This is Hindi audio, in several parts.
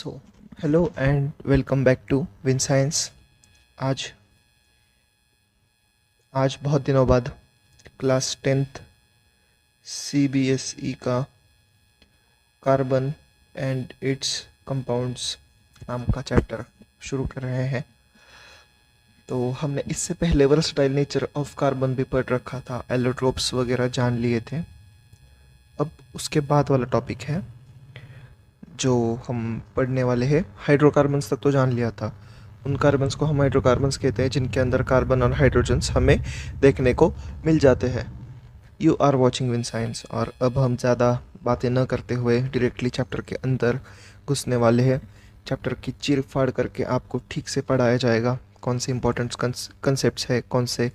So hello and welcome back to win science. आज आज बहुत दिनों बाद क्लास 10th CBSE का कार्बन एंड इट्स कंपाउंड्स नाम का चैप्टर शुरू कर रहे हैं। तो हमने इससे पहले वर्सटाइल नेचर ऑफ कार्बन भी पढ़ रखा था, एलोट्रोप्स वगैरह जान लिए थे। अब उसके बाद वाला टॉपिक है जो हम पढ़ने वाले हैं। हाइड्रोकार्बन्स तक तो जान लिया था। उन कार्बन्स को हम हाइड्रोकार्बन्स कहते हैं जिनके अंदर कार्बन और हाइड्रोजन्स हमें देखने को मिल जाते हैं। You are watching win science. और अब हम ज़्यादा बातें न करते हुए डायरेक्टली चैप्टर के अंदर घुसने वाले हैं। चैप्टर की चीर फाड़ करके आपको ठीक से पढ़ाया जाएगा कौन से इंपॉर्टेंट कंसेप्ट्स है, कौन से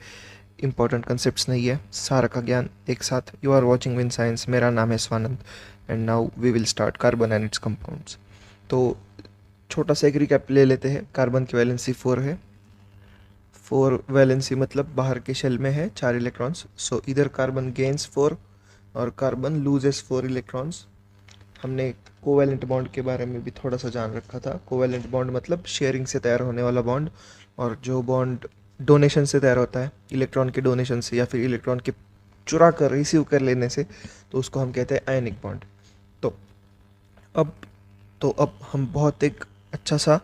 इंपॉर्टेंट कंसेप्ट्स नहीं है, सारा का ज्ञान एक साथ। You are watching win science. मेरा नाम है Swanand and now we will start carbon and its compounds. तो छोटा सा एक रिकैप ले लेते हैं। कार्बन की वैलेंसी 4 है। 4 वैलेंसी मतलब बाहर के शेल में है 4 इलेक्ट्रॉन्स। सो इधर कार्बन गेन्स 4 और कार्बन लूजेस 4 इलेक्ट्रॉन्स। हमने कोवैलेंट बॉन्ड के बारे में भी थोड़ा सा जान रखा था। कोवैलेंट बॉन्ड मतलब शेयरिंग से तैयार होने वाला बॉन्ड, और जो बॉन्ड डोनेशन से तैयार होता है, इलेक्ट्रॉन के डोनेशन से या फिर इलेक्ट्रॉन के चुरा कर रिसीव कर लेने से, तो उसको हम कहते हैं आयनिक बॉन्ड। तो अब अब हम बहुत एक अच्छा सा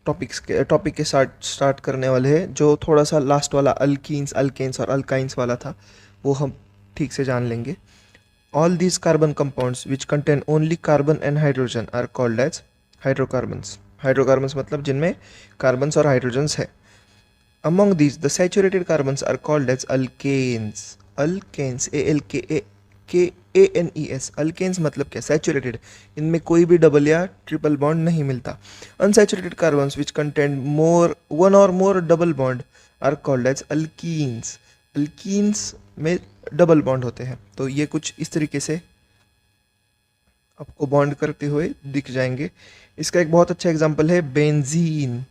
टॉपिक के साथ स्टार्ट करने वाले हैं। जो थोड़ा सा लास्ट वाला अल्कीन्स, अल्केन्स और अल्काइंस वाला था, वो हम ठीक से जान लेंगे। All these carbon compounds which contain only carbon and hydrogen are called as hydrocarbons. Hydrocarbons मतलब जिनमें कार्बन्स और हाइड्रोजन्स है। Among these, the saturated carbons are called as alkanes. Alkanes, ALKANES. Alkanes मतलब क्या? Saturated. इनमें कोई भी डबल या ट्रिपल बॉन्ड नहीं मिलता। Unsaturated carbons which contain one or more double bond are called as alkenes. Alkenes में डबल बॉन्ड होते हैं। तो ये कुछ इस तरीके से आपको बॉन्ड करते हुए दिख जाएंगे। इसका एक बहुत अच्छा एग्जांपल है बेंजीन।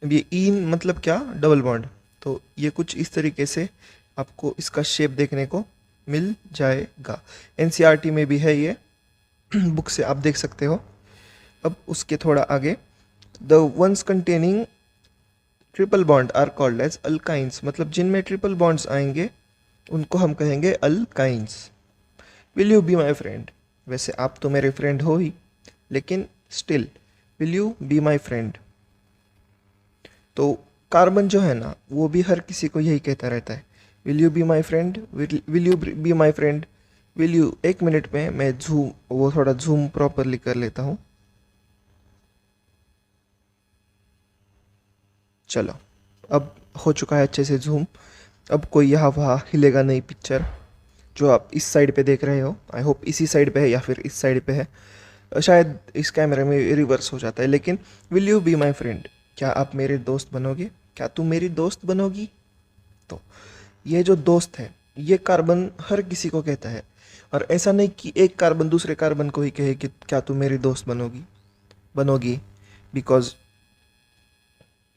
ये ईन मतलब क्या? Double bond. तो ये कुछ इस तरीके से आपको इसका शेप देखने को मिल जाएगा। एनसीईआरटी में भी है ये, बुक से आप देख सकते हो। अब उसके थोड़ा आगे, the ones containing triple bond are called as alkynes. मतलब जिनमें ट्रिपल बॉन्ड्स आएंगे उनको हम कहेंगे alkynes. Will you be my friend? वैसे आप तो मेरे फ्रेंड हो ही, लेकिन still will you be my friend. तो कार्बन जो है ना, वो भी हर किसी को यही कहता रहता है, will you be my friend, will you be my friend, will you. एक मिनट में मैं वो थोड़ा जूम प्रॉपरली कर लेता हूँ। चलो, अब हो चुका है अच्छे से जूम। अब कोई यहाँ वहाँ हिलेगा नहीं। पिक्चर जो आप इस साइड पे देख रहे हो, आई होप इसी साइड पे है या फिर इस साइड पे है। शायद इस कैमरे में रिवर्स हो जाता है, लेकिन will you be my friend, क्या आप मेरे दोस्त बनोगे? क्या तुम मेरी दोस्त बनोगी? तो ये जो दोस्त है, ये कार्बन हर किसी को कहता है। और ऐसा नहीं कि एक कार्बन दूसरे कार्बन को ही कहे कि क्या तुम मेरी दोस्त बनोगी, बिकॉज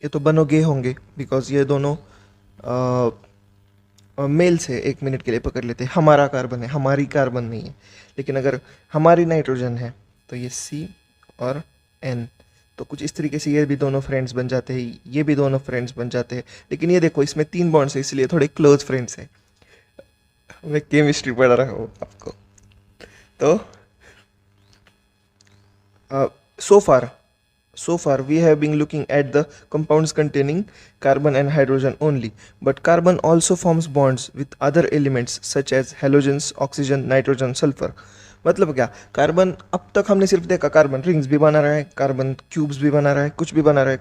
ये तो बनोगे होंगे, बिकॉज ये दोनों मेल से एक मिनट के लिए पकड़ लेते हैं। हमारा कार्बन है, हमारी कार्बन नहीं है। लेकिन अगर हमारी नाइट्रोजन है तो ये C और N। तो कुछ इस तरीके से ये भी दोनों फ्रेंड्स बन जाते हैं, ये भी दोनों फ्रेंड्स बन जाते हैं। लेकिन ये देखो, इसमें 3 बॉन्ड्स है, इसलिए थोड़े क्लोज फ्रेंड्स हैं। मैं केमिस्ट्री पढ़ा रहा हूँ आपको। तो so far we have been looking at the compounds containing carbon and hydrogen only, but carbon also forms bonds with other elements such as halogens, oxygen, nitrogen, sulfur. मतलब क्या? कार्बन अब तक हमने सिर्फ देखा कार्बन रिंग्स भी बना रहा है, कार्बन क्यूब्स भी बना रहा है, कुछ भी बना रहा है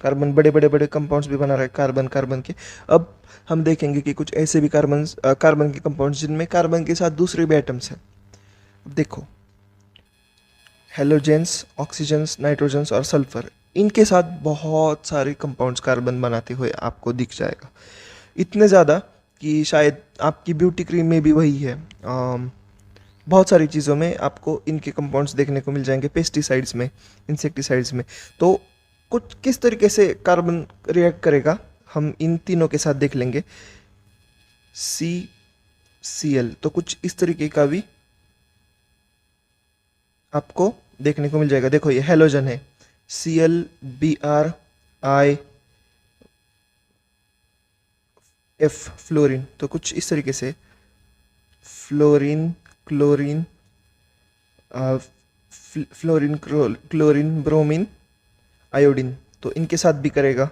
कार्बन बड़े बड़े बड़े कंपाउंड्स भी बना रहा है कार्बन के। अब हम देखेंगे कि कुछ ऐसे भी कार्बन के कंपाउंड्स जिनमें कार्बन के साथ दूसरे भी एटम्स हैं। अब देखो, हेलोजेंस, ऑक्सीजन्स, नाइट्रोजन्स और सल्फर, इनके साथ बहुत सारे कंपाउंड्स कार्बन बनाते हुए आपको दिख जाएगा। इतने ज़्यादा कि शायद आपकी ब्यूटी क्रीम में भी वही है। बहुत सारी चीज़ों में आपको इनके कंपाउंड्स देखने को मिल जाएंगे, पेस्टिसाइड्स में, इंसेक्टिसाइड्स में। तो कुछ किस तरीके से कार्बन रिएक्ट करेगा हम इन तीनों के साथ देख लेंगे। CCl तो कुछ इस तरीके का भी आपको देखने को मिल जाएगा। देखो ये हेलोजन है, ClBr IF फ्लोरीन, तो कुछ इस तरीके से fluorine chlorine fluorine chlorine bromine iodine, तो इनके साथ भी करेगा।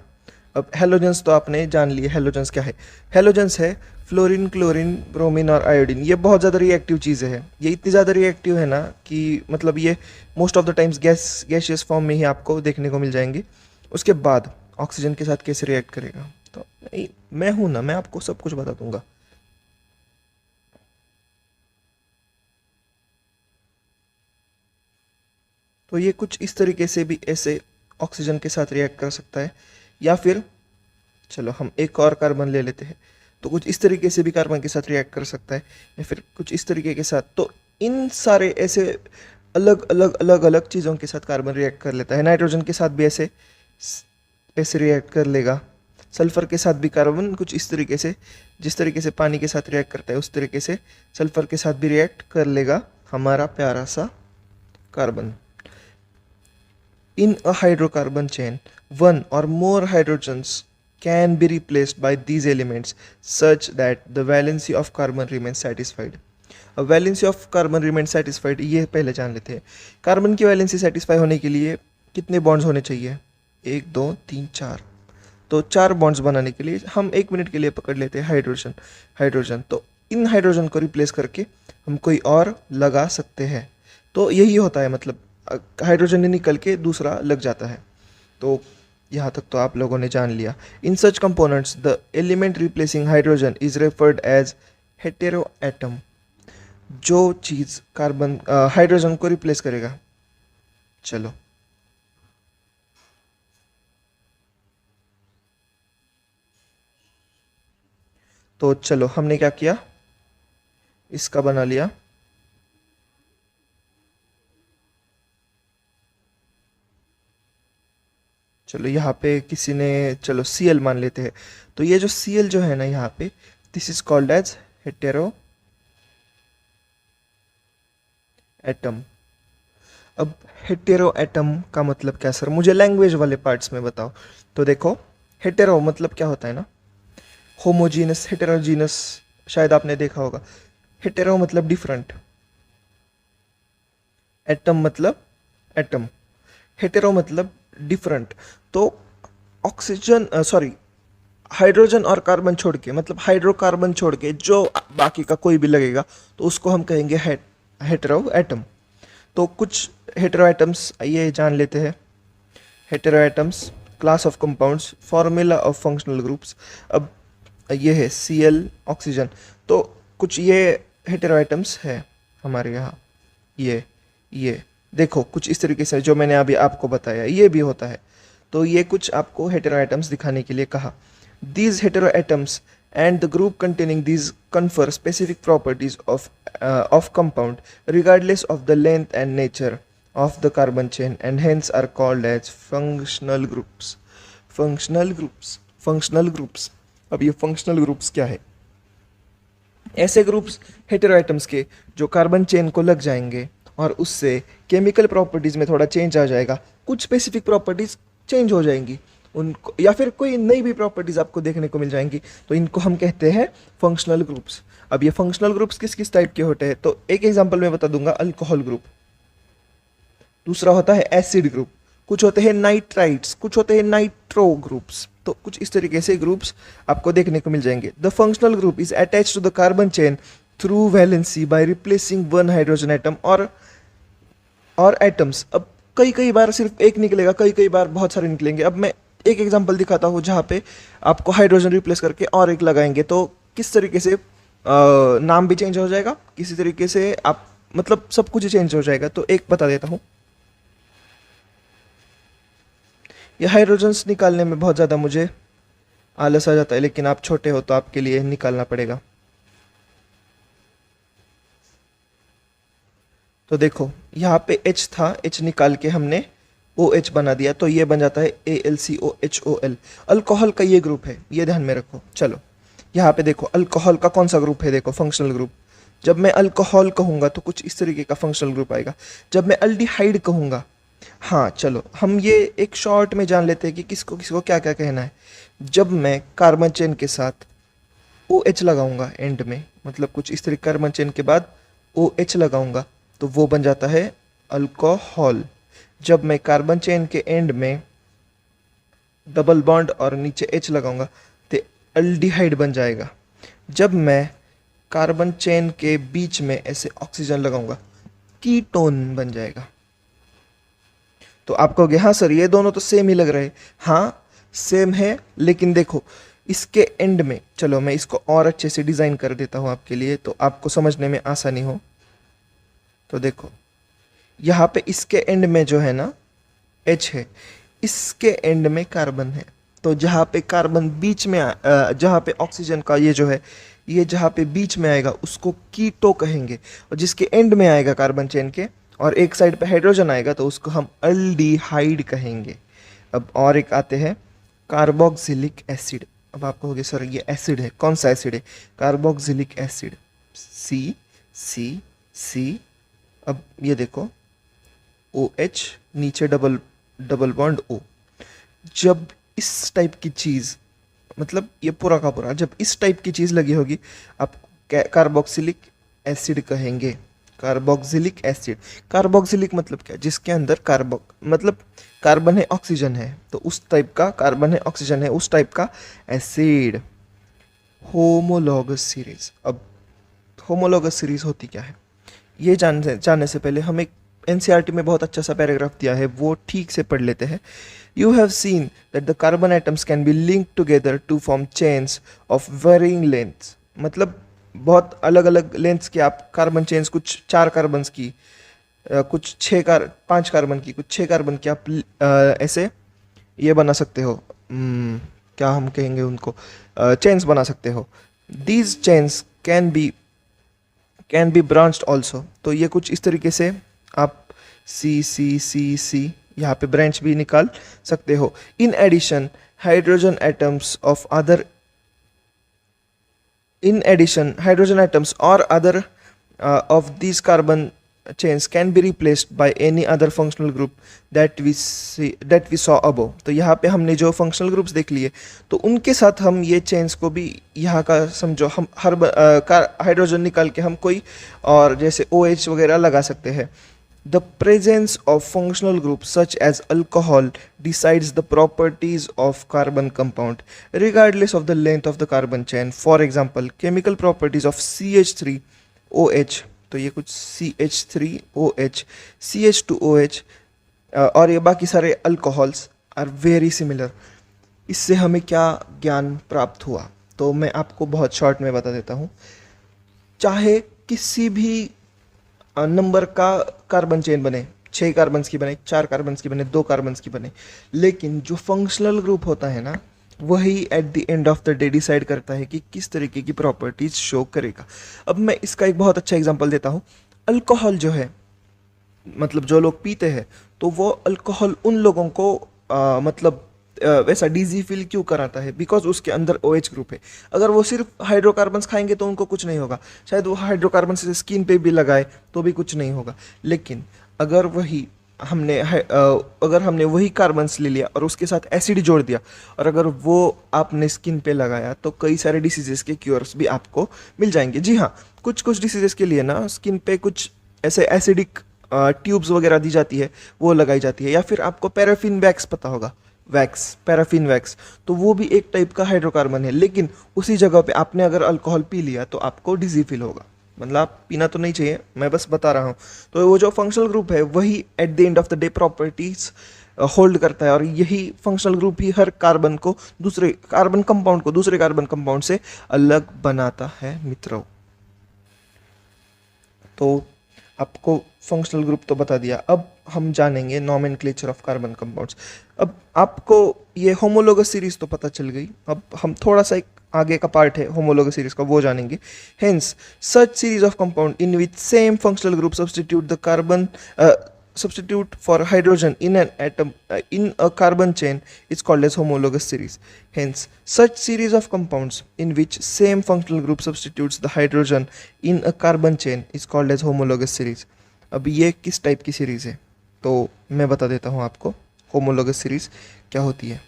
अब हेलोजेंस तो आपने जान लिए, हेलोजेंस क्या है। हेलोजेंस है फ्लोरीन क्लोरीन ब्रोमीन और आयोडीन। ये बहुत ज़्यादा रिएक्टिव चीज़ें हैं, ये इतनी ज़्यादा रिएक्टिव है ना कि मतलब ये most of the times gaseous form में ही आपको देखने को मिल जाएंगे। उसके बाद ऑक्सीजन के साथ कैसे रिएक्ट करेगा, तो मैं हूँ ना, मैं आपको सब कुछ बता दूंगा। तो ये कुछ इस तरीके से भी ऐसे ऑक्सीजन के साथ रिएक्ट कर सकता है, या फिर चलो हम एक और कार्बन ले लेते हैं, तो कुछ इस तरीके से भी कार्बन के साथ रिएक्ट कर सकता है, या फिर कुछ इस तरीके के साथ। तो इन सारे ऐसे अलग अलग चीज़ों के साथ कार्बन रिएक्ट कर लेता है। नाइट्रोजन के साथ भी ऐसे ऐसे रिएक्ट कर लेगा। सल्फर के साथ भी कार्बन कुछ इस तरीके से, जिस तरीके से पानी के साथ रिएक्ट करता है उस तरीके से सल्फर के साथ भी रिएक्ट कर लेगा हमारा प्यारा सा carbon. In a hydrocarbon chain, one or more hydrogens can be replaced by these elements such that the valency of carbon remains satisfied. अब valency of carbon remain satisfied ये पहले जान लेते हैं। कार्बन की वैलेंसी सेटिस्फाई होने के लिए कितने बॉन्ड्स होने चाहिए? 1 2 3 4। तो 4 बॉन्ड्स बनाने के लिए हम 1 मिनट के लिए पकड़ लेते हैं हाइड्रोजन। तो इन हाइड्रोजन को रिप्लेस करके हम कोई और लगा सकते हैं। तो यही होता है, मतलब हाइड्रोजन निकल के दूसरा लग जाता है। तो यहाँ तक तो आप लोगों ने जान लिया। In such components the element replacing hydrogen is referred as hetero atom. जो चीज़ कार्बन हाइड्रोजन को रिप्लेस करेगा, चलो तो चलो हमने क्या किया, इसका बना लिया। चलो यहाँ पे किसी ने, चलो Cl मान लेते हैं। तो ये जो Cl जो है ना यहाँ पे, this is called as hetero atom. अब हेटेरो एटम का मतलब क्या सर, मुझे लैंग्वेज वाले पार्ट्स में बताओ। तो देखो हेटेरो मतलब क्या होता है ना, होमोजीनस हेटेरोजीनस, शायद आपने देखा होगा। हेटेरो मतलब डिफरेंट, एटम मतलब एटम, हेटेरो मतलब डिफरेंट। तो ऑक्सीजन सॉरी हाइड्रोजन और कार्बन छोड़ के, मतलब हाइड्रोकार्बन छोड़ के जो बाकी का कोई भी लगेगा तो उसको हम कहेंगे हेटेरो एटम। तो कुछ हेटेरो एटम्स ये जान लेते हैं। Hetero atoms, class of compounds, formula of functional groups. अब ये है Cl ऑक्सीजन, तो कुछ ये हेटेरो एटम्स है हमारे यहाँ। ये देखो कुछ इस तरीके से जो मैंने अभी आपको बताया ये भी होता है। तो ये कुछ आपको हेटेरो एटम्स दिखाने के लिए कहा। These heteroatoms and the group containing these confer specific properties of compound regardless of the length and nature of the carbon chain and hence are called as functional groups. functional groups। अब ये functional groups क्या है? ऐसे ग्रुप्स हेटेरोएटम्स के जो कार्बन चेन को लग जाएंगे और उससे केमिकल प्रॉपर्टीज़ में थोड़ा चेंज आ जाएगा, कुछ स्पेसिफिक प्रॉपर्टीज़ चेंज हो जाएंगी उनको, या फिर कोई नई भी प्रॉपर्टीज़ आपको देखने को मिल जाएंगी, तो इनको हम कहते हैं फंक्शनल ग्रुप्स। अब ये फंक्शनल ग्रुप्स किस किस टाइप के होते हैं, तो एक एग्जांपल मैं बता दूंगा, अल्कोहल ग्रुप। दूसरा होता है एसिड ग्रुप, कुछ होते हैं नाइट्राइट्स, कुछ होते हैं नाइट्रो ग्रुप्स। तो कुछ इस तरीके से ग्रुप्स आपको देखने को मिल जाएंगे। The functional group is attached to the carbon chain through valency by replacing one hydrogen atom or atoms. अब कई कई बार सिर्फ एक निकलेगा, कई कई बार बहुत सारे निकलेंगे। अब मैं एक एग्जांपल दिखाता हूँ जहाँ पे आपको हाइड्रोजन रिप्लेस करके और एक लगाएंगे, तो किस तरीके से नाम भी चेंज हो जाएगा, किसी तरीके से आप मतलब सब कुछ चेंज हो जाएगा। तो एक बता देता हूँ, ये हाइड्रोजन्स निकालने में बहुत ज़्यादा मुझे आलस आ जाता है, लेकिन आप छोटे हो तो आपके लिए निकालना पड़ेगा। तो देखो यहाँ पे H था, H निकाल के हमने OH बना दिया, तो ये बन जाता है AlCOHOL। अल्कोहल का ये ग्रुप है, ये ध्यान में रखो। चलो यहाँ पे देखो अल्कोहल का कौन सा ग्रुप है, देखो फंक्शनल ग्रुप जब मैं अल्कोहल कहूँगा तो कुछ इस तरीके का फंक्शनल ग्रुप आएगा। जब मैं अल्डिहाइड कहूँगा, हाँ चलो हम ये एक शॉर्ट में जान लेते हैं कि किसको किसको क्या क्या कहना है। जब मैं कार्बन चेन के साथ ओ एच लगाऊंगा एंड में, मतलब कुछ इस तरीके कार्बन चेन के बाद ओ एच लगाऊंगा तो वो बन जाता है अल्कोहल। जब मैं कार्बन चेन के एंड में डबल बॉन्ड और नीचे एच लगाऊंगा तो अल्डिहाइड बन जाएगा। जब मैं कार्बन चेन के बीच में ऐसे ऑक्सीजन लगाऊंगा कीटोन बन जाएगा। तो आप कहोगे हाँ सर ये दोनों तो सेम ही लग रहे हैं। हाँ सेम है, लेकिन देखो इसके एंड में, चलो मैं इसको और अच्छे से डिज़ाइन कर देता हूँ आपके लिए तो आपको समझने में आसानी हो। तो देखो यहाँ पे इसके एंड में जो है ना H है, इसके एंड में कार्बन है। तो जहाँ पे कार्बन बीच में जहाँ पे ऑक्सीजन का ये जो है ये जहाँ पे बीच में आएगा उसको कीटो कहेंगे, और जिसके एंड में आएगा कार्बन चेन के और एक साइड पे हाइड्रोजन आएगा तो उसको हम अल्डिहाइड कहेंगे। अब और एक आते हैं कार्बोक्सिलिक एसिड। अब आप कहोगे सर ये एसिड है, कौन सा एसिड है? कार्बोक्सिलिक एसिड, सी सी सी। अब ये देखो ओ एच नीचे डबल डबल बॉन्ड ओ। जब इस टाइप की चीज़, मतलब ये पूरा का पूरा जब इस टाइप की चीज़ लगी होगी आप कार्बोक्सिलिक एसिड कहेंगे। कार्बोक्सिलिक एसिड, कार्बोक्सिलिक मतलब क्या? जिसके अंदर मतलब कार्बन है ऑक्सीजन है, तो उस टाइप का कार्बन है ऑक्सीजन है उस टाइप का एसिड। Homologous series. अब होमोलॉगस सीरीज होती क्या है ये जानने से पहले हम एक एनसीईआरटी में बहुत अच्छा सा पैराग्राफ दिया है, वो ठीक से पढ़ लेते हैं। You have seen that the carbon atoms can be link together to form chains of varying lengths. मतलब बहुत अलग अलग लेंथ्स की आप कार्बन चेन्स, कुछ 4 कार्बन की, कुछ 5 कार्बन की, कुछ 6 कार्बन की आप ऐसे ये बना सकते हो। क्या हम कहेंगे उनको? चेन्स बना सकते हो। These chains can be branched also. तो ये कुछ इस तरीके से आप सी सी सी सी यहाँ पे ब्रांच भी निकाल सकते हो। इन एडिशन हाइड्रोजन एटम्स और other of these carbon chains can be replaced by any other functional group that we saw above। तो यहाँ पे हमने जो functional groups देख लिए तो उनके साथ हम ये chains को भी यहाँ का समझो हम हर हाइड्रोजन निकाल के हम कोई और जैसे OH वगैरह लगा सकते हैं। The presence of functional groups such as alcohol decides the properties of carbon compound regardless of the length of the carbon chain। For example, chemical properties of CH3OH, तो ये कुछ CH3OH, CH2OH और ये बाकी सारे अल्कोहल्स आर वेरी सिमिलर। इससे हमें क्या ज्ञान प्राप्त हुआ तो मैं आपको बहुत शॉर्ट में बता देता हूँ। चाहे किसी भी नंबर का कार्बन चेन बने, 6 कार्बन की बने, 4 कार्बन की बने, 2 कार्बन की बने, लेकिन जो फंक्शनल ग्रुप होता है ना वही at the end of the day decide करता है कि किस तरीके की प्रॉपर्टीज शो करेगा। अब मैं इसका एक बहुत अच्छा एग्जांपल देता हूँ। अल्कोहल जो है, मतलब जो लोग पीते हैं तो वो अल्कोहल उन लोगों को मतलब वैसा डीजी फील क्यों कराता है? बिकॉज उसके अंदर OH ग्रुप है। अगर वो सिर्फ हाइड्रोकार्बन्स खाएंगे तो उनको कुछ नहीं होगा, शायद वो हाइड्रोकार्बन से स्किन पे भी लगाए तो भी कुछ नहीं होगा। लेकिन अगर हमने वही कार्बन्स ले लिया और उसके साथ एसिड जोड़ दिया और अगर वो आपने स्किन पे लगाया तो कई सारे डिसीजेस के क्योर्स भी आपको मिल जाएंगे। जी हाँ, कुछ कुछ डिसीजेस के लिए ना स्किन पे कुछ ऐसे एसिडिक ट्यूब्स वगैरह दी जाती है, वो लगाई जाती है। या फिर आपको पैराफिन वैक्स पता होगा, पैराफिन वैक्स, तो वो भी एक टाइप का हाइड्रोकार्बन है। लेकिन उसी जगह पे आपने अगर अल्कोहल पी लिया तो आपको डिजी फील होगा। मतलब आप पीना तो नहीं चाहिए, मैं बस बता रहा हूँ। तो वो जो फंक्शनल ग्रुप है वही at the end of the day properties hold करता है और यही फंक्शनल ग्रुप ही हर कार्बन को दूसरे कार्बन कंपाउंड से अलग बनाता है मित्रों। तो आपको फंक्शनल ग्रुप तो बता दिया, अब हम जानेंगे नॉमेनक्लेचर ऑफ कार्बन कंपाउंड्स। अब आपको ये होमोलोगस सीरीज तो पता चल गई, अब हम थोड़ा सा एक आगे का पार्ट है होमोलोगस सीरीज का, वो जानेंगे। Hence such series of compound in which same functional group substitute the carbon substitute for hydrogen in an atom in a carbon chain is called as homologous series. Hence, such series of compounds in which same functional group substitutes the hydrogen in a carbon chain is called as homologous series. अब ये किस टाइप की सीरीज है तो मैं बता देता हूँ आपको होमोलोगस सीरीज क्या होती है।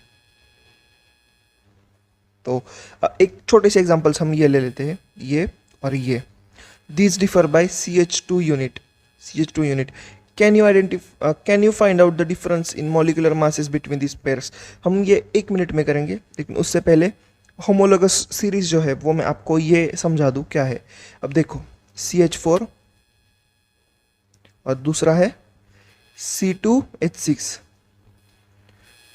तो एक छोटे से एग्जांपल्स हम ये ले लेते हैं, ये और ये। These differ by CH2 unit. CH2 unit. Can you find out the difference in molecular masses between these pairs? हम ये 1 मिनट में करेंगे, लेकिन उससे पहले होमोलोगस सीरीज जो है वो मैं आपको ये समझा दूँ क्या है। अब देखो CH4 और दूसरा है C2H6।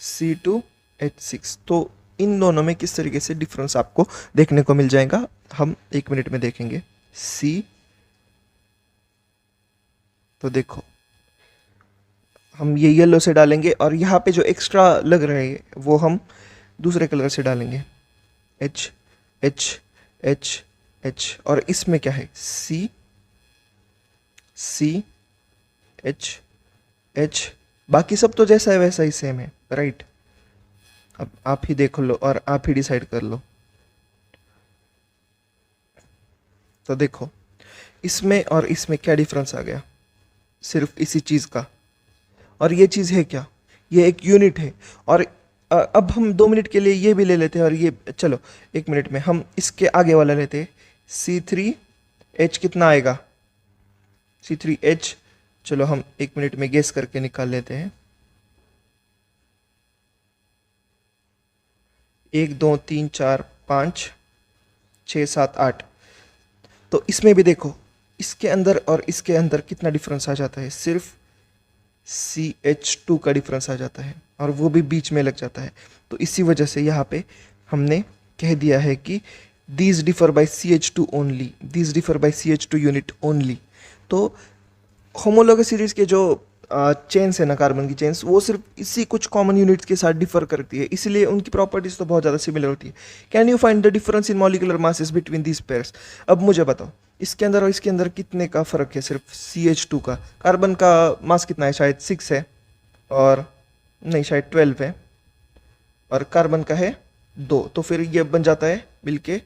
C2H6, तो इन दोनों में किस तरीके से डिफरेंस आपको देखने को मिल जाएगा हम 1 मिनट में देखेंगे। सी, तो देखो हम ये येलो से डालेंगे और यहाँ पे जो एक्स्ट्रा लग रहे हैं वो हम दूसरे कलर से डालेंगे। H H H H, और इसमें क्या है C C H H, बाकी सब तो जैसा है वैसा ही सेम है, राइट। अब आप ही देख लो और आप ही डिसाइड कर लो। तो देखो इसमें और इसमें क्या डिफरेंस आ गया, सिर्फ इसी चीज़ का। और ये चीज़ है क्या, ये एक यूनिट है। और अब हम 2 मिनट के लिए ये भी ले लेते हैं और ये, चलो 1 मिनट में हम इसके आगे वाला लेते हैं। C3H कितना आएगा, C3H, चलो हम 1 मिनट में गेस करके निकाल लेते हैं। 1 2 3 4 5 6 7 8। तो इसमें भी देखो इसके अंदर और इसके अंदर कितना डिफरेंस आ जाता है, सिर्फ CH2 का डिफरेंस आ जाता है और वो भी बीच में लग जाता है। तो इसी वजह से यहाँ पे हमने कह दिया है कि these differ by CH2 only, these differ by CH2 unit only. तो होमोलोगस सीरीज के जो चेन्स है ना, कार्बन की चेन्स, वो सिर्फ इसी कुछ कॉमन यूनिट्स के साथ डिफर करती है, इसलिए उनकी प्रॉपर्टीज तो बहुत ज़्यादा सिमिलर होती है। Can you find the difference in molecular masses between these pairs? अब मुझे बताओ इसके अंदर और इसके अंदर कितने का फ़र्क है, सिर्फ CH2 का। कार्बन का मास कितना है, शायद 6 है, और नहीं शायद 12 है, और कार्बन का है 2, तो फिर ये बन जाता है मिलके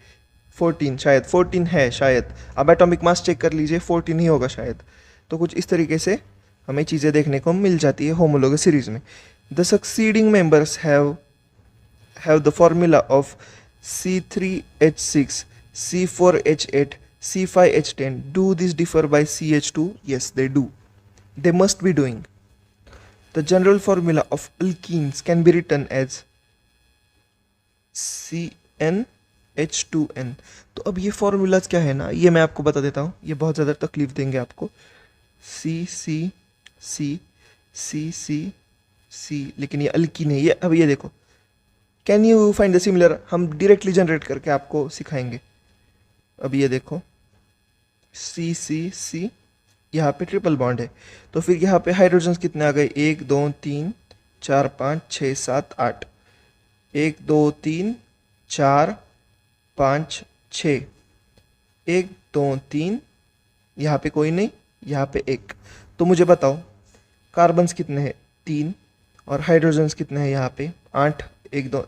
14, शायद 14 है शायद। अब एटॉमिक मास चेक कर लीजिए, 14 ही होगा शायद। तो कुछ इस तरीके से हमें चीज़ें देखने को मिल जाती है होमोलोगस सीरीज में। The succeeding members have the formula of C3H6, C4H8, C5H10. Do these differ by CH2? Yes, they do. They must be doing. The general formula of alkenes can be written as CnH2n. तो अब ये फॉर्मूलाज क्या है ना, ये मैं आपको बता देता हूँ, ये बहुत ज़्यादा तकलीफ देंगे आपको। C C C C C C, लेकिन ये अल्कीन है ये। अब ये देखो, can you find the similar, हम डायरेक्टली जनरेट करके आपको सिखाएंगे। अब ये देखो C C C, यहाँ पे ट्रिपल बॉन्ड है, तो फिर यहाँ पे हाइड्रोजन्स कितने आ गए, 1 2 3 4 5 6 7 8, 1 2 3 4 5 6, 1 2 3, यहाँ पे कोई नहीं, यहाँ पे 1। तो मुझे बताओ कार्बन्स कितने हैं, 3, और हाइड्रोजन्स कितने हैं यहाँ पे 8, 1 2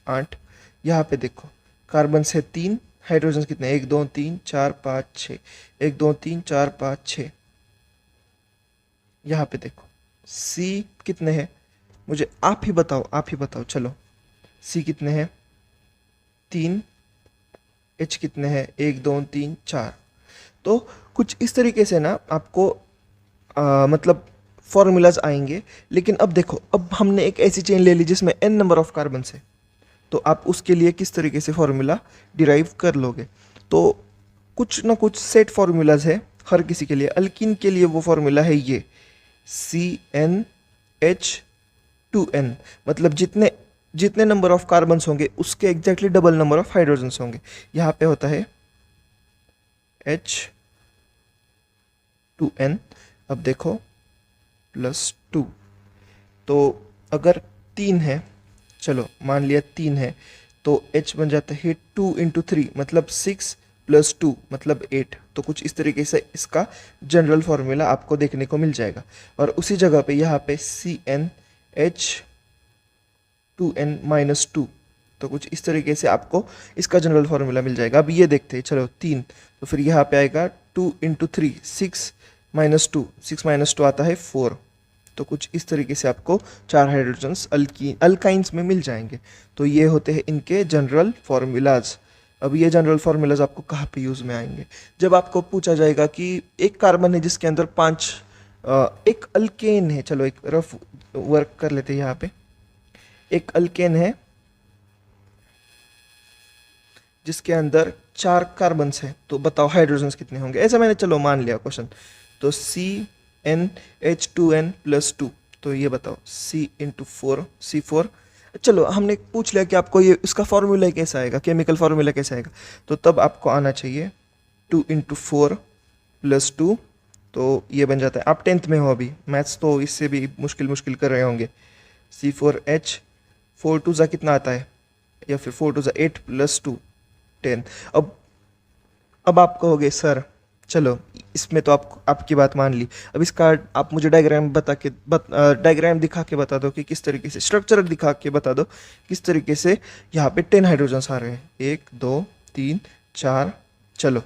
8। यहाँ पे देखो कार्बन्स है 3, हाइड्रोजन्स कितने हैं 1 2 3 4 5 6, 1 2 3 4 5 6। यहाँ पे देखो C कितने हैं, मुझे आप ही बताओ, चलो C कितने हैं 3, H कितने हैं 1 2 3 4। तो कुछ इस तरीके से ना आपको मतलब फॉर्मूलाज आएंगे। लेकिन अब देखो, अब हमने एक ऐसी चेन ले ली जिसमें n नंबर ऑफ कार्बन है, तो आप उसके लिए किस तरीके से फॉर्मूला डिराइव कर लोगे। तो कुछ ना कुछ सेट फॉर्मूलाज है हर किसी के लिए। अल्कीन के लिए वो फॉर्मूला है ये CnH2n, मतलब जितने नंबर ऑफ कार्बन्स होंगे उसके exactly double number of hydrogens होंगे। यहाँ पे होता है H2n। अब देखो +2, तो अगर 3 है, चलो मान लिया 3 है, तो H बन जाता है 2 × 3, मतलब 6 प्लस 2 मतलब 8। तो कुछ इस तरीके से इसका जनरल फार्मूला आपको देखने को मिल जाएगा। और उसी जगह पे यहाँ पे CnH2n-2, तो कुछ इस तरीके से आपको इसका जनरल फार्मूला मिल जाएगा। अब ये देखते हैं, चलो 3, तो फिर यहाँ पे आएगा 2 × 3 6 - 2, 6 - 2 आता है 4। तो कुछ इस तरीके से आपको 4 हाइड्रोजन्स अल्काइंस में मिल जाएंगे। तो ये होते हैं इनके जनरल फार्मूलाज। अब ये जनरल फार्मूलाज आपको कहाँ पे यूज़ में आएंगे? जब आपको पूछा जाएगा कि एक कार्बन है जिसके अंदर 5, एक अल्केन है, चलो एक रफ वर्क कर लेते हैं यहाँ पे। एक अल्केन है जिसके अंदर 4 कार्बन्स हैं, तो बताओ हाइड्रोजन्स कितने होंगे? ऐसा मैंने चलो मान लिया क्वेश्चन। तो CnH2n+2, तो ये बताओ C × 4 C4। चलो हमने पूछ लिया कि आपको ये इसका फार्मूला कैसा आएगा, केमिकल फार्मूला कैसा आएगा, तो तब आपको आना चाहिए 2 × 4 + 2, तो ये बन जाता है। आप 10th में हो अभी, मैथ्स तो इससे भी मुश्किल कर रहे होंगे। C4H 4 2 कितना आता है, या फिर 4 2 8 + 2 10। अब आप कहोगे सर चलो इसमें तो आपकी बात मान ली, अब इसका आप मुझे डायग्राम डायग्राम दिखा के बता दो कि किस तरीके से, स्ट्रक्चर दिखा के बता दो किस तरीके से यहाँ पे 10 हाइड्रोजन्स आ रहे हैं। 1 2 3 4, चलो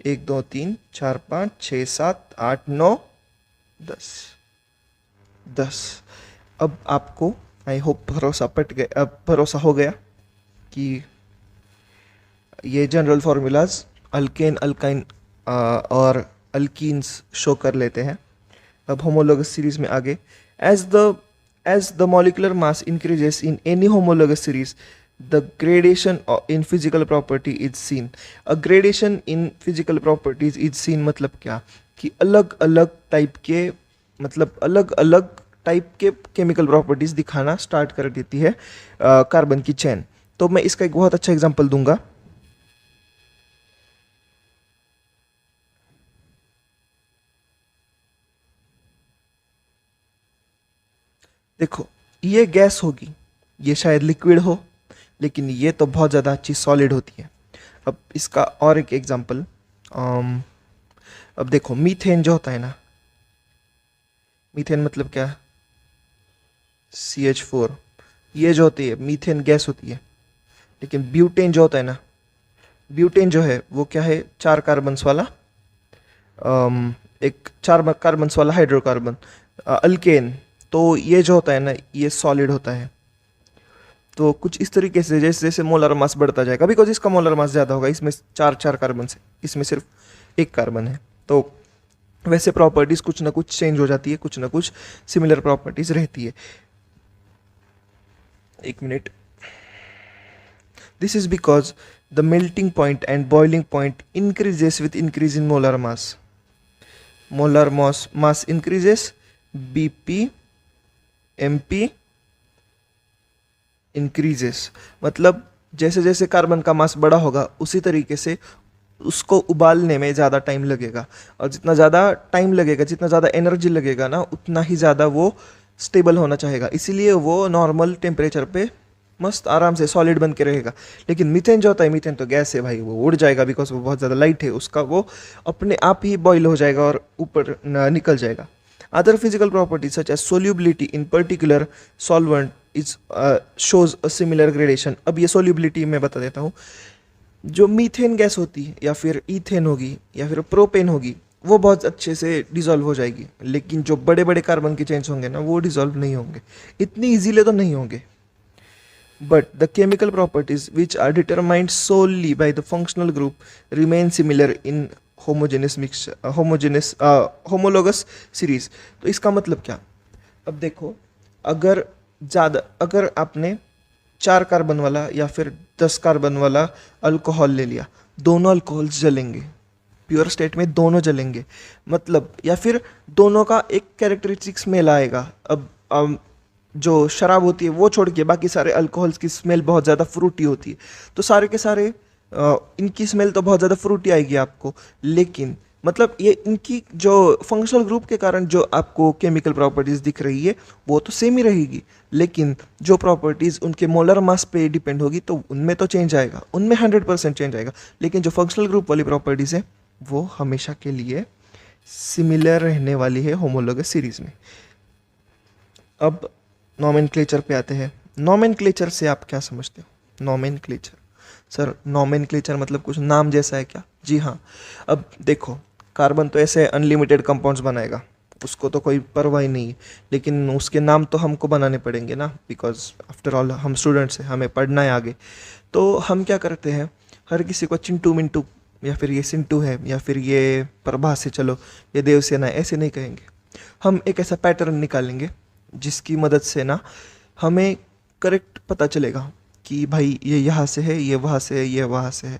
1 2 3 4 5 6 7 8 9 10। अब आपको आई होप भरोसा हो गया कि ये जनरल फार्मूलाज अल्केन, अल्काइन और अल्कीन्स शो कर लेते हैं। अब होमोलोगस सीरीज में आगे, as the molecular mass increases in any homologous series the gradation in physical property is seen. A gradation in physical properties is seen मतलब क्या, कि अलग अलग टाइप के केमिकल प्रॉपर्टीज दिखाना स्टार्ट कर देती है कार्बन की चेन। तो मैं इसका एक बहुत अच्छा एग्जांपल दूंगा। देखो ये गैस होगी, ये शायद लिक्विड हो, लेकिन ये तो बहुत ज़्यादा अच्छी सॉलिड होती है। अब इसका और एक एग्जांपल, अब देखो मीथेन जो होता है ना, मीथेन मतलब क्या, CH4, ये जो होती है मीथेन गैस होती है। लेकिन ब्यूटेन जो होता है ना, ब्यूटेन जो है वो क्या है, 4 कार्बन्स वाला, एक 4 कार्बन्स वाला हाइड्रोकार्बन, अल्केन। तो ये जो होता है ना, ये सॉलिड होता है। तो कुछ इस तरीके से जैसे जैसे मोलर मास बढ़ता जाएगा, बिकॉज इसका मोलर मास ज़्यादा होगा, इसमें 4 कार्बन है, इसमें सिर्फ 1 कार्बन है, तो वैसे प्रॉपर्टीज़ कुछ ना कुछ चेंज हो जाती है, कुछ ना कुछ सिमिलर प्रॉपर्टीज़ रहती है। एक minute. This is because the melting point and boiling point increases with increase in molar mass. Molar mass increases, BP MP increases, मतलब जैसे जैसे कार्बन का मास बड़ा होगा उसी तरीके से उसको उबालने में ज़्यादा टाइम लगेगा, और जितना ज़्यादा टाइम लगेगा, जितना ज़्यादा एनर्जी लगेगा ना, उतना ही ज़्यादा वो स्टेबल होना चाहेगा, इसीलिए वो नॉर्मल टेम्परेचर पे मस्त आराम से सॉलिड बन के रहेगा। लेकिन मीथेन जो होता है, मीथेन तो गैस है भाई, वो उड़ जाएगा, बिकॉज वो बहुत ज़्यादा लाइट है, उसका वो अपने आप ही बॉयल हो जाएगा और ऊपर निकल जाएगा। Other physical properties such as solubility in particular solvent is shows a similar gradation। अब ये solubility मैं बता देता हूँ। जो मीथेन गैस होती है, या फिर ईथेन होगी, या फिर प्रोपेन होगी, वो बहुत अच्छे से डिजॉल्व हो जाएगी। लेकिन जो बड़े बड़े कार्बन के चेन्स होंगे ना, वो डिजॉल्व नहीं होंगे, इतनी इजीली तो नहीं होंगे। But the chemical properties which are determined solely by the functional group remain similar in homologous series. तो इसका मतलब क्या, अब देखो अगर आपने 4 कार्बन वाला या फिर 10 कार्बन वाला अल्कोहल ले लिया, दोनों अल्कोहल्स जलेंगे, प्योर स्टेट में दोनों जलेंगे, मतलब या फिर दोनों का एक कैरेक्टरिस्टिक स्मेल आएगा। अब जो शराब होती है वो छोड़ के बाकी सारे अल्कोहल्स की स्मेल बहुत ज़्यादा फ्रूटी होती है, तो सारे के सारे इनकी स्मेल तो बहुत ज़्यादा फ्रूटी आएगी आपको, लेकिन मतलब ये इनकी जो फंक्शनल ग्रुप के कारण जो आपको केमिकल प्रॉपर्टीज़ दिख रही है वो तो सेम ही रहेगी। लेकिन जो प्रॉपर्टीज़ उनके मोलर मास पे डिपेंड होगी तो उनमें तो चेंज आएगा, उनमें 100% चेंज आएगा। लेकिन जो फंक्शनल ग्रुप वाली प्रॉपर्टीज़ है वो हमेशा के लिए सिमिलर रहने वाली है होमोलोगस सीरीज़ में। अब नॉमेनक्लेचर पे आते हैं। नॉमेनक्लेचर से आप क्या समझते हो? नॉमेनक्लेचर, सर नॉमेनक्लेचर मतलब कुछ नाम जैसा है क्या? जी हाँ। अब देखो, कार्बन तो ऐसे अनलिमिटेड कंपाउंड्स बनाएगा, उसको तो कोई परवाह ही नहीं है, लेकिन उसके नाम तो हमको बनाने पड़ेंगे ना, बिकॉज आफ्टर ऑल हम स्टूडेंट्स हैं, हमें पढ़ना है आगे। तो हम क्या करते हैं, हर किसी को चिंटू मिंटू या फिर ये सिंटू है या फिर ये प्रभा से चलो ये देवसेना है, ऐसे नहीं कहेंगे। हम एक ऐसा पैटर्न निकालेंगे जिसकी मदद से ना हमें करेक्ट पता चलेगा कि भाई ये यहाँ से है, ये वहाँ से है, ये वहाँ से है,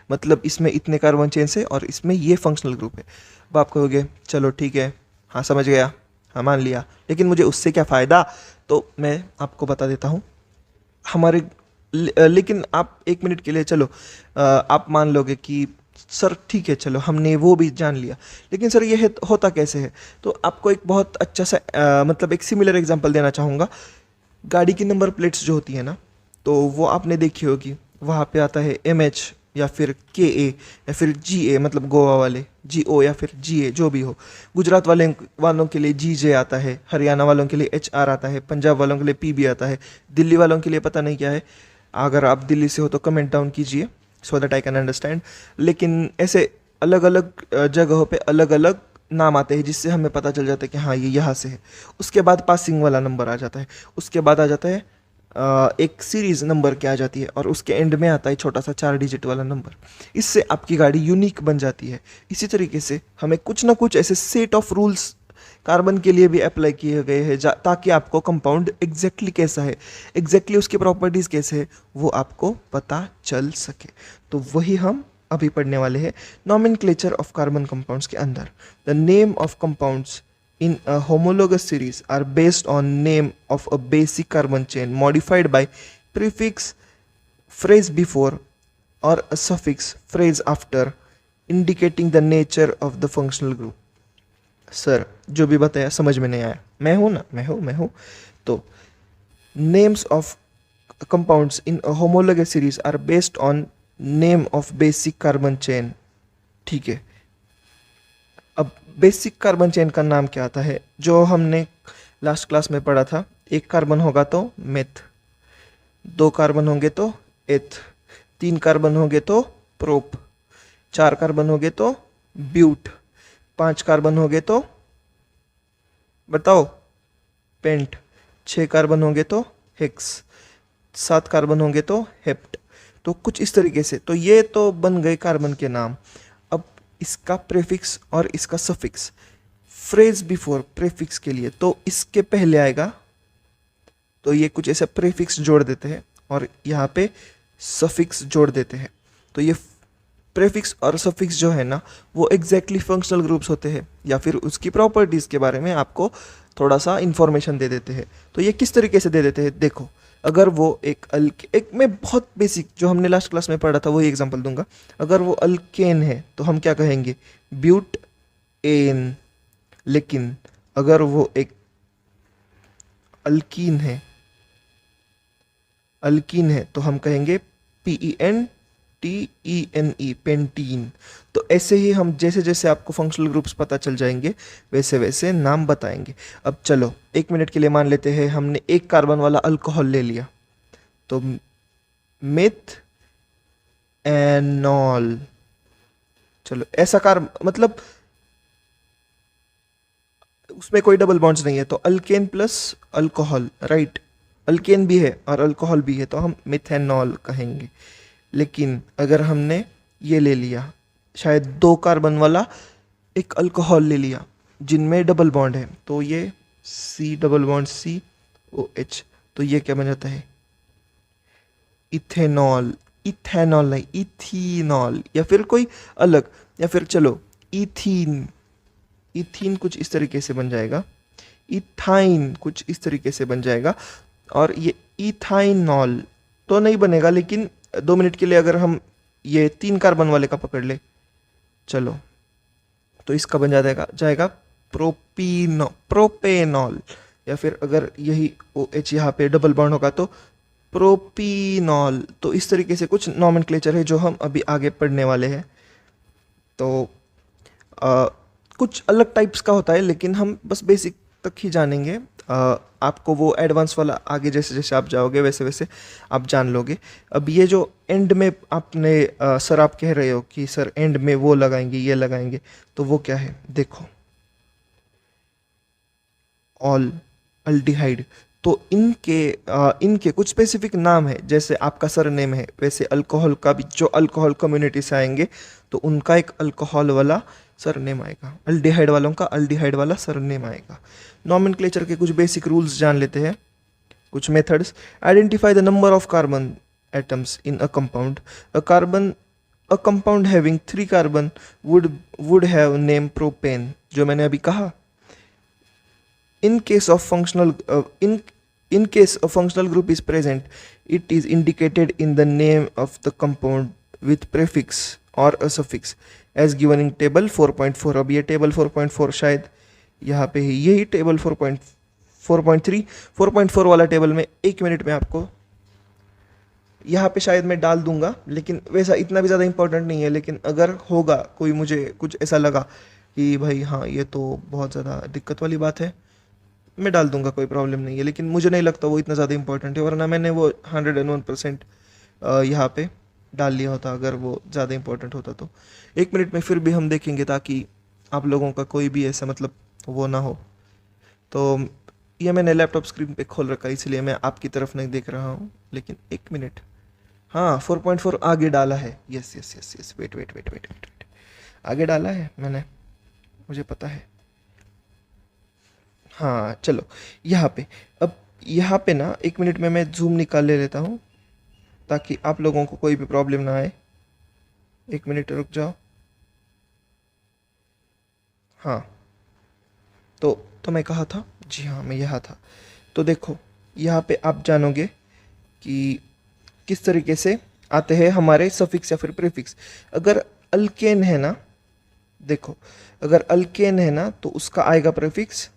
मतलब इसमें इतने कार्बन चेन्स है और इसमें ये फंक्शनल ग्रुप है। अब आप कहोगे चलो ठीक है, हाँ समझ गया, हाँ मान लिया, लेकिन मुझे उससे क्या फ़ायदा? तो मैं आपको बता देता हूँ हमारे लेकिन आप एक मिनट के लिए चलो आप मान लोगे कि सर ठीक है चलो हमने वो भी जान लिया, लेकिन सर ये होता कैसे है? तो आपको एक बहुत अच्छा सा मतलब एक सिमिलर एग्जांपल देना चाहूँगा। गाड़ी की नंबर प्लेट्स जो होती है ना, तो वो आपने देखी होगी, वहाँ पे आता है MH या फिर KA या फिर GA, मतलब गोवा वाले GO या फिर GA जो भी हो। गुजरात वालों के लिए GJ आता है, हरियाणा वालों के लिए HR आता है, पंजाब वालों के लिए PB आता है, दिल्ली वालों के लिए पता नहीं क्या है। अगर आप दिल्ली से हो तो कमेंट डाउन कीजिए so that I can understand. लेकिन ऐसे अलग अलग जगहों पे अलग अलग नाम आते हैं जिससे हमें पता चल जाता है कि हाँ ये यहाँ से है। उसके बाद पासिंग वाला नंबर आ जाता है, उसके बाद आ जाता है एक सीरीज नंबर क्या आ जाती है, और उसके एंड में आता है छोटा सा 4 डिजिट वाला नंबर। इससे आपकी गाड़ी यूनिक बन जाती है। इसी तरीके से हमें कुछ ना कुछ ऐसे सेट ऑफ रूल्स कार्बन के लिए भी अप्लाई किए गए हैं ताकि आपको कंपाउंड एग्जैक्टली कैसा है, एग्जैक्टली उसकी प्रॉपर्टीज कैसे है, वो आपको पता चल सके। तो वही हम अभी पढ़ने वाले हैं नॉमेनक्लेचर ऑफ कार्बन कंपाउंड्स के अंदर। The name of compounds in a homologous series are based on name of a basic carbon chain modified by prefix, phrase before, or a suffix, phrase after, indicating the nature of the functional group. Sir जो भी बताया समझ में नहीं आया, मैं हूँ ना, मैं हूँ। तो names of compounds in a homologous series are based on name of basic carbon chain, ठीक है। अब बेसिक कार्बन चेन का नाम क्या आता है जो हमने लास्ट क्लास में पढ़ा था? एक कार्बन होगा तो मेथ, 2 कार्बन होंगे तो एथ, 3 कार्बन होंगे तो प्रोप, 4 कार्बन होंगे तो ब्यूट, 5 कार्बन होंगे तो बताओ पेंट, 6 कार्बन होंगे तो हेक्स, 7 कार्बन होंगे तो हेप्ट। तो कुछ इस तरीके से, तो ये तो बन गए कार्बन के नाम। अब इसका प्रीफिक्स और इसका सफिक्स, फ्रेज बिफोर प्रीफिक्स के लिए तो इसके पहले आएगा, तो ये कुछ ऐसा प्रीफिक्स जोड़ देते हैं और यहाँ पे सफिक्स जोड़ देते हैं। तो ये प्रीफिक्स और सफिक्स जो है ना वो एग्जैक्टली फंक्शनल ग्रुप्स होते हैं या फिर उसकी प्रॉपर्टीज़ के बारे में आपको थोड़ा सा इंफॉर्मेशन दे देते हैं। तो ये किस तरीके से दे देते हैं? देखो, अगर वो एक मैं बहुत बेसिक जो हमने लास्ट क्लास में पढ़ा था वही एग्जांपल दूंगा। अगर वो अल्केन है तो हम क्या कहेंगे? Butene. लेकिन अगर वो एक अल्कीन है तो हम कहेंगे PENTENE, पेंटीन। तो ऐसे ही हम जैसे जैसे आपको फंक्शनल ग्रुप्स पता चल जाएंगे वैसे वैसे नाम बताएंगे। अब चलो एक मिनट के लिए मान लेते हैं हमने एक कार्बन वाला अल्कोहल ले लिया, तो मेथ एनॉल। चलो ऐसा मतलब उसमें कोई डबल बॉन्ड्स नहीं है, तो alkane plus alcohol, right? Alkane भी है और अल्कोहल भी है तो हम मिथेनॉल कहेंगे। लेकिन अगर हमने ये ले लिया, शायद 2 कार्बन वाला एक अल्कोहल ले लिया जिनमें डबल बॉन्ड है, तो ये C डबल बॉन्ड COH, तो ये क्या बन जाता है? इथेनॉल। इथेनॉल नहीं, इथीनॉल, या फिर कोई अलग, या फिर चलो इथीन। इथीन कुछ इस तरीके से बन जाएगा, इथाइन कुछ इस तरीके से बन जाएगा, और ये इथाइनॉल तो नहीं बनेगा। लेकिन 2 मिनट के लिए अगर हम ये 3 कार्बन वाले का पकड़ ले, चलो तो इसका बन जाएगा प्रोपेनॉल, या फिर अगर यही ओ एच यहाँ पे डबल बॉन्ड होगा तो प्रोपीनॉल। तो इस तरीके से कुछ नॉमेनक्लेचर है जो हम अभी आगे पढ़ने वाले हैं। तो अ, कुछ अलग टाइप्स का होता है, लेकिन हम बस बेसिक तक ही जानेंगे। आपको वो एडवांस वाला आगे जैसे जैसे आप जाओगे वैसे वैसे आप जान लोगे। अब ये जो एंड में आपने सर आप कह रहे हो कि सर एंड में वो लगाएंगे ये लगाएंगे, तो वो क्या है देखो, ऑल अल्डिहाइड। तो इनके कुछ स्पेसिफिक नाम है, जैसे आपका सरनेम है वैसे अल्कोहल का भी जो अल्कोहल कम्युनिटी से आएंगे तो उनका एक अल्कोहल वाला सरनेम आएगा, अल्डिहाइड वालों का अल्डिहाइड वाला सरनेम आएगा। नॉमेनक्लेचर के कुछ बेसिक रूल्स जान लेते हैं, कुछ methods. Identify the number of carbon atoms in a compound. A compound having 3 carbon would have name propane, जो मैंने अभी कहा। In case of functional in case a functional group is present, it is indicated in the name of the compound with prefix or a suffix as given in table 4.4। अब ये टेबल 4.4 शायद यहाँ पे है, यही टेबल 4.3 4.4 वाला टेबल में 1 मिनट में आपको यहाँ पे शायद मैं डाल दूंगा, लेकिन वैसा इतना भी ज़्यादा इंपॉर्टेंट नहीं है। लेकिन अगर होगा कोई, मुझे कुछ ऐसा लगा कि भाई हाँ ये तो बहुत ज़्यादा दिक्कत वाली बात है, मैं डाल दूंगा, कोई प्रॉब्लम नहीं है। लेकिन मुझे नहीं लगता वो इतना ज़्यादा इंपॉर्टेंट है, वरना मैंने वो 101% यहाँ पे डाल लिया होता अगर वो ज़्यादा इंपॉर्टेंट होता तो। 1 मिनट में फिर भी हम देखेंगे ताकि आप लोगों का कोई भी ऐसा मतलब वो ना हो। तो ये मैंने लैपटॉप स्क्रीन पे खोल रखा है इसलिए मैं आपकी तरफ नहीं देख रहा हूँ, लेकिन 1 मिनट। हाँ 4.4 आगे डाला है, yes yes yes yes, wait wait wait wait wait wait, आगे डाला है मैंने, मुझे पता है। हाँ चलो यहाँ पे, अब यहाँ पे ना 1 मिनट में मैं जूम निकाल ले लेता हूँ ताकि आप लोगों को कोई भी प्रॉब्लम ना आए। 1 मिनट रुक जाओ। हाँ तो मैं कहा था, जी हाँ मैं यहाँ था। तो देखो यहाँ पे आप जानोगे कि किस तरीके से आते हैं हमारे सफिक्स या फिर प्रीफिक्स। अगर अल्केन है ना, देखो अगर अल्केन है ना तो उसका आएगा प्रीफिक्स।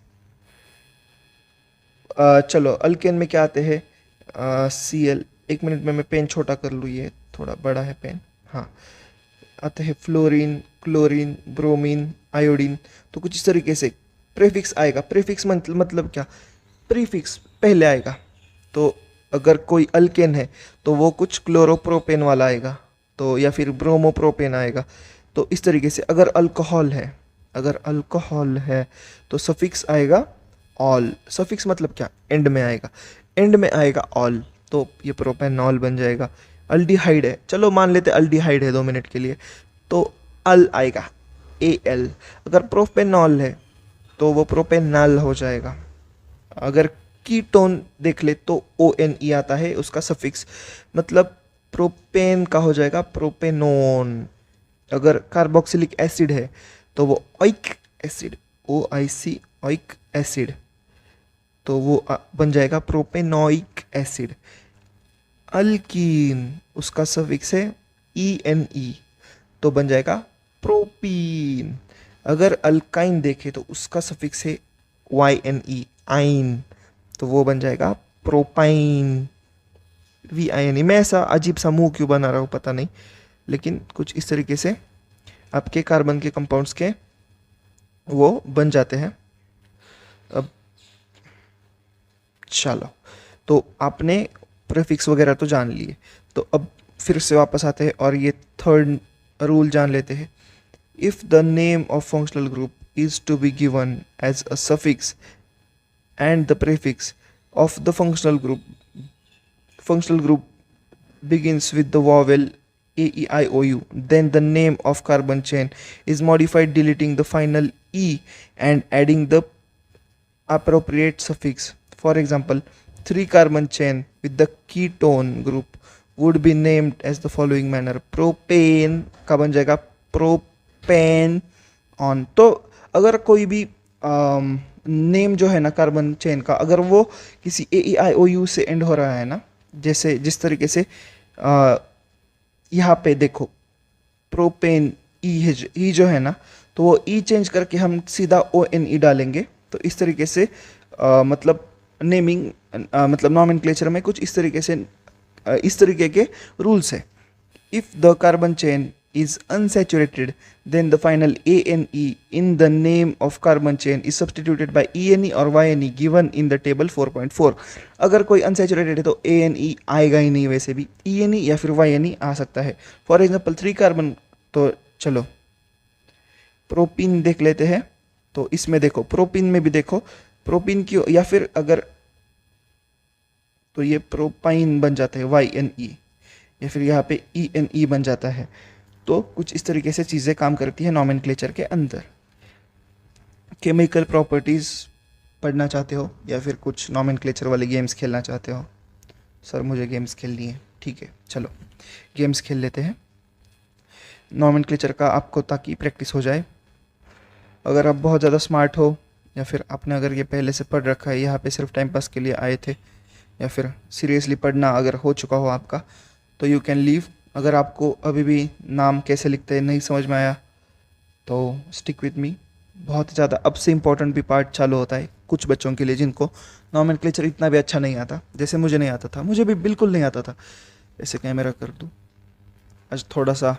चलो अल्केन में क्या आते हैं, Cl। 1 मिनट में मैं पेन छोटा कर लूँ, ये थोड़ा बड़ा है पेन। हाँ आते हैं फ्लोरीन, क्लोरीन, ब्रोमीन, आयोडीन। तो कुछ इस तरीके से प्रीफिक्स आएगा। प्रीफिक्स मतलब क्या, प्रीफिक्स पहले आएगा। तो अगर कोई अल्केन है तो वो कुछ क्लोरोप्रोपेन वाला आएगा, तो या फिर ब्रोमोप्रोपेन आएगा। तो इस तरीके से अगर अल्कोहल है तो सफिक्स आएगा ऑल। सफिक्स मतलब क्या, एंड में आएगा, एंड में आएगा ऑल, तो ये प्रोपेनॉल बन जाएगा। अल्डिहाइड है, चलो मान लेते अल्डिहाइड है 2 मिनट के लिए, तो अल आएगा Al। अगर प्रोपेनॉल है तो वो प्रोपेनॉल हो जाएगा। अगर कीटोन देख ले तो ONE आता है उसका सफिक्स, मतलब प्रोपेन का हो जाएगा प्रोपेनोन। अगर कार्बोक्सिलिक एसिड है तो वो oic acid, OIC oic acid, तो वो बन जाएगा प्रोपेनोइक एसिड। अल्कीन उसका सफिक्स है ENE, तो बन जाएगा प्रोपीन। अगर अल्काइन देखे तो उसका सफिक्स है YNE आइन, तो वो बन जाएगा प्रोपाइन, VINE। मैं ऐसा अजीब सा मुंह क्यों बना रहा हूँ पता नहीं, लेकिन कुछ इस तरीके से आपके कार्बन के कंपाउंड्स के वो बन जाते हैं। अब चलो, तो आपने प्रीफिक्स वगैरह तो जान लिए, तो अब फिर से वापस आते हैं और ये थर्ड रूल जान लेते हैं। If the name of functional group is to be given as a suffix and the prefix of the functional group begins with the vowel A, E, I, O, U, then the name of carbon chain is modified, deleting the final E and adding the appropriate suffix. For example, 3 carbon chain with the ketone group would be named as the following manner। Propane का बन जाएगा प्रोपेन ऑन। तो अगर कोई भी नेम जो है ना कार्बन चेन का, अगर वो किसी AEIOU से एंड हो रहा है ना, जैसे जिस तरीके से यहाँ पे देखो प्रोपेन ई जो है ना, तो वो ई चेंज करके हम सीधा ONE डालेंगे। तो इस तरीके से मतलब नेमिंग, मतलब नॉमेनक्लेचर में कुछ इस तरीके से इस तरीके के रूल्स है। If the carbon chain is unsaturated, then the final ANE in the name of carbon chain is substituted by ENE or YNE given in the table 4.4। अगर कोई unsaturated है तो ANE आएगा ही नहीं, वैसे भी ENE या फिर YNE आ सकता है। फॉर एग्जाम्पल 3 कार्बन, तो चलो प्रोपीन देख लेते हैं। तो इसमें देखो प्रोपीन में भी देखो, प्रोपीन की या फिर अगर तो ये प्रोपाइन बन जाता है YNE, या फिर यहाँ पे ENE बन जाता है। तो कुछ इस तरीके से चीज़ें काम करती है नॉमेनक्लेचर के अंदर। केमिकल प्रॉपर्टीज़ पढ़ना चाहते हो या फिर कुछ नॉमेनक्लेचर वाले गेम्स खेलना चाहते हो? सर मुझे गेम्स खेलनी है, ठीक है चलो गेम्स खेल लेते हैं नॉमेनक्लेचर का, आपको ताकि प्रैक्टिस हो जाए। अगर आप बहुत ज़्यादा स्मार्ट हो या फिर आपने अगर ये पहले से पढ़ रखा है, यहाँ पे सिर्फ टाइम पास के लिए आए थे, या फिर सीरियसली पढ़ना अगर हो चुका हो आपका, तो यू कैन लीव। अगर आपको अभी भी नाम कैसे लिखते हैं नहीं समझ में आया तो स्टिक विद मी। बहुत ज़्यादा अब से इम्पोर्टेंट भी पार्ट चालू होता है कुछ बच्चों के लिए जिनको नॉमेनक्लेचर इतना भी अच्छा नहीं आता, जैसे मुझे नहीं आता था, मुझे भी बिल्कुल नहीं आता था। ऐसे कैमरा कर दूँ, आज थोड़ा सा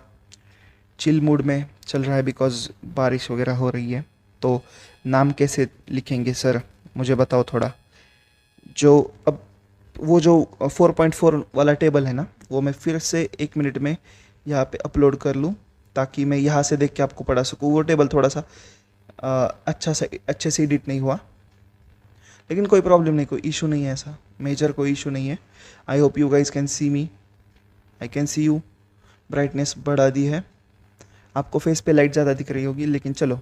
चिल मूड में चल रहा है बिकॉज बारिश वगैरह हो रही है। तो नाम कैसे लिखेंगे सर, मुझे बताओ थोड़ा। जो अब वो जो 4.4 वाला टेबल है ना, वो मैं फिर से 1 मिनट में यहाँ पे अपलोड कर लूँ ताकि मैं यहाँ से देख के आपको पढ़ा सकूँ। वो टेबल थोड़ा सा अच्छे से एडिट नहीं हुआ, लेकिन कोई प्रॉब्लम नहीं, कोई इशू नहीं है, ऐसा मेजर कोई इशू नहीं है। I hope you guys can see me, I can see you. Brightness बढ़ा दी है, आपको फेस पे लाइट ज़्यादा दिख रही होगी, लेकिन चलो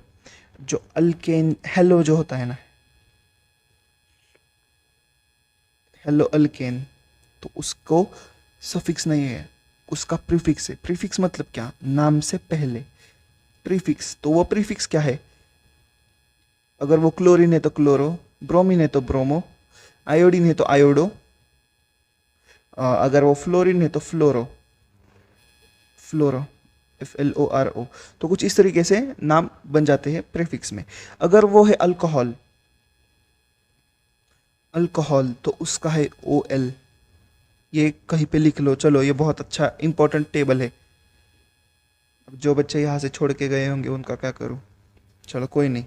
जो अल्केन हेलो जो होता है ना, हेलो अल्केन, तो उसको सफिक्स नहीं है, उसका प्रीफिक्स है। प्रीफिक्स मतलब क्या, नाम से पहले प्रीफिक्स। तो वो प्रीफिक्स क्या है, अगर वो क्लोरीन है तो क्लोरो, ब्रोमीन है तो ब्रोमो, आयोडीन है तो आयोडो, अगर वो फ्लोरीन है तो फ्लोरो, फ्लोरो FLORO। तो कुछ इस तरीके से नाम बन जाते हैं प्रीफिक्स में। अगर वो है अल्कोहल, अल्कोहल तो उसका है OL। ये कहीं पे लिख लो, चलो ये बहुत अच्छा इंपॉर्टेंट टेबल है। अब जो बच्चे यहाँ से छोड़ के गए होंगे उनका क्या करूँ, चलो कोई नहीं।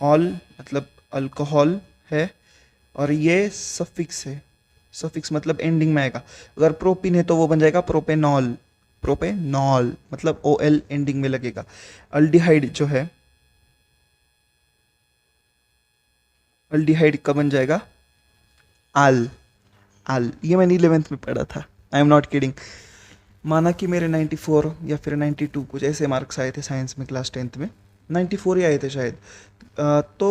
ऑल मतलब अल्कोहल है, और ये सफिक्स है, सफिक्स मतलब एंडिंग में आएगा। अगर प्रोपिन है तो वो बन जाएगा प्रोपेनॉल, प्रोपेनॉल मतलब OL एंडिंग में लगेगा। अल्डिहाइड जो है, अल्डिहाइड का बन जाएगा आल, आल। ये मैंने 11th में पढ़ा था, आई एम नॉट किडिंग। माना कि मेरे 94 या फिर 92 कुछ ऐसे मार्क्स आए थे साइंस में क्लास 10th में, 94 ही आए थे शायद। तो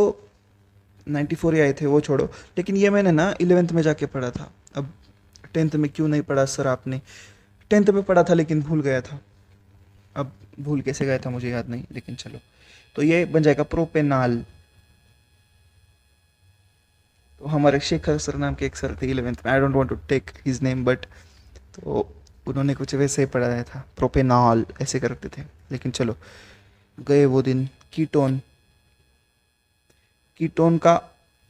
94 ही आए थे, वो छोड़ो, लेकिन ये मैंने ना 11th में जाके पढ़ा था। अब 10th में क्यों नहीं पढ़ा सर आपने? 10th में पढ़ा था लेकिन भूल गया था, अब भूल कैसे गया था मुझे याद नहीं, लेकिन चलो। तो ये बन जाएगा प्रोपेनाल। तो हमारे शेखर सर नाम के एक सर थे 11th में, I don't want to take his name, but तो उन्होंने कुछ वैसे ही पढ़ाया था, प्रोपेनॉल ऐसे करते थे। लेकिन चलो गए वो दिन। कीटोन, कीटोन का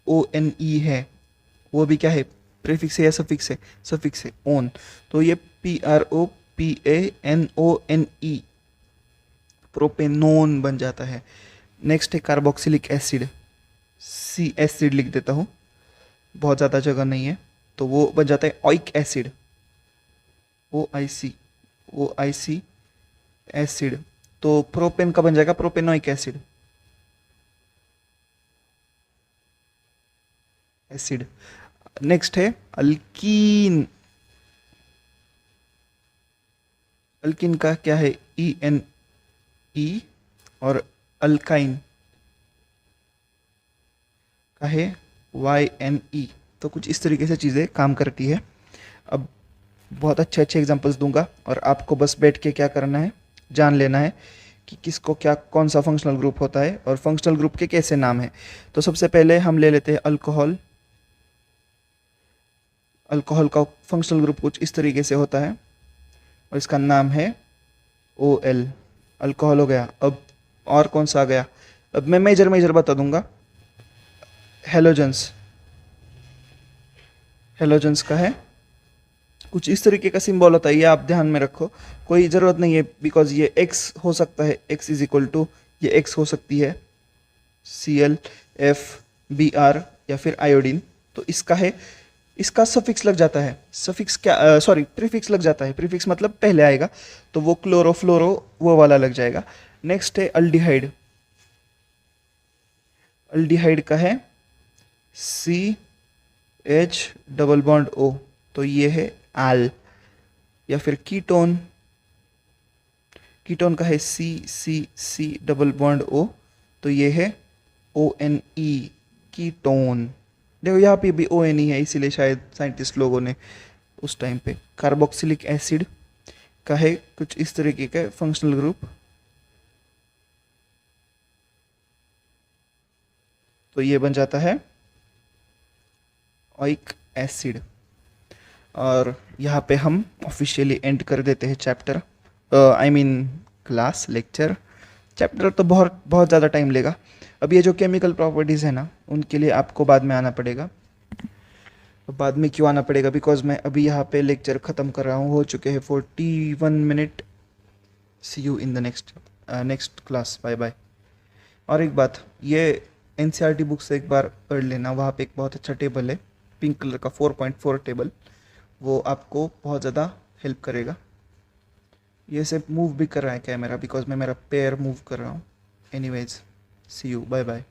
ONE है, वो भी क्या है, प्रीफिक्स है या सफिक्स है? सफिक्स है, ओन। तो ये PROPANONE, प्रोपेनोन बन जाता है। नेक्स्ट है कार्बोक्सिलिक एसिड, C एसिड लिख देता हूँ, बहुत ज़्यादा जगह नहीं है, तो वो बन जाता है ऑइक एसिड, OIC एसिड। तो प्रोपेन का बन जाएगा प्रोपेनोइक एसिड, एसिड। नेक्स्ट है अल्कीन, अल्कीन का क्या है, ENE। और अल्काइन का है YNE। तो कुछ इस तरीके से चीज़ें काम करती है। अब बहुत अच्छे अच्छे एग्जांपल्स दूंगा और आपको बस बैठ के क्या करना है, जान लेना है कि किसको क्या कौन सा फंक्शनल ग्रुप होता है और फंक्शनल ग्रुप के कैसे नाम है। तो सबसे पहले हम ले लेते हैं अल्कोहल। अल्कोहल का फंक्शनल ग्रुप कुछ इस तरीके से होता है और इसका नाम है OL, अल्कोहल हो गया। अब और कौन सा आ गया, अब मैं मेजर मेजर बता दूंगा। हेलोजेंस, हेलोजेंस का है। कुछ इस तरीके का सिंबल होता है, ये आप ध्यान में रखो, कोई ज़रूरत नहीं है बिकॉज ये x हो सकता है, x इज इक्वल टू ये x हो सकती है ClFbr या फिर आयोडीन। तो इसका है, इसका सफिक्स लग जाता है, सफिक्स क्या, सॉरी प्रीफिक्स लग जाता है, प्रीफिक्स मतलब पहले आएगा, तो वो क्लोरो फ्लोरो वो वाला लग जाएगा। नेक्स्ट है अल्डिहाइड। अल्डिहाइड का है CH डबल बॉन्ड O, तो ये है आल। या फिर कीटोन, कीटोन का है CC डबल बॉन्ड O, तो ये है ONE, कीटोन। देखो यहाँ पे भी ONE है, इसीलिए शायद साइंटिस्ट लोगों ने उस टाइम पे। कार्बोक्सिलिक एसिड का है कुछ इस तरीके का फंक्शनल ग्रुप, तो ये बन जाता है ओइक एसिड। और यहाँ पे हम ऑफिशियली एंड कर देते हैं chapter, I mean class lecture. Chapter तो बहुत बहुत ज़्यादा टाइम लेगा। अब ये जो केमिकल प्रॉपर्टीज़ है ना, उनके लिए आपको बाद में आना पड़ेगा। बाद में क्यों आना पड़ेगा, बिकॉज मैं अभी यहाँ पे लेक्चर ख़त्म कर रहा हूँ, हो चुके हैं 41 minute. See you in the next class, bye bye. और एक बात, ये NCERT बुक से एक बार पढ़ लेना, वहाँ पे एक बहुत अच्छा टेबल है, पिंक कलर का 4.4 टेबल, वो आपको बहुत ज़्यादा हेल्प करेगा। ये सिर्फ मूव भी कर रहा है कैमरा, बिकॉज मैं मेरा पैर मूव कर रहा हूँ। Anyways, see you, bye bye.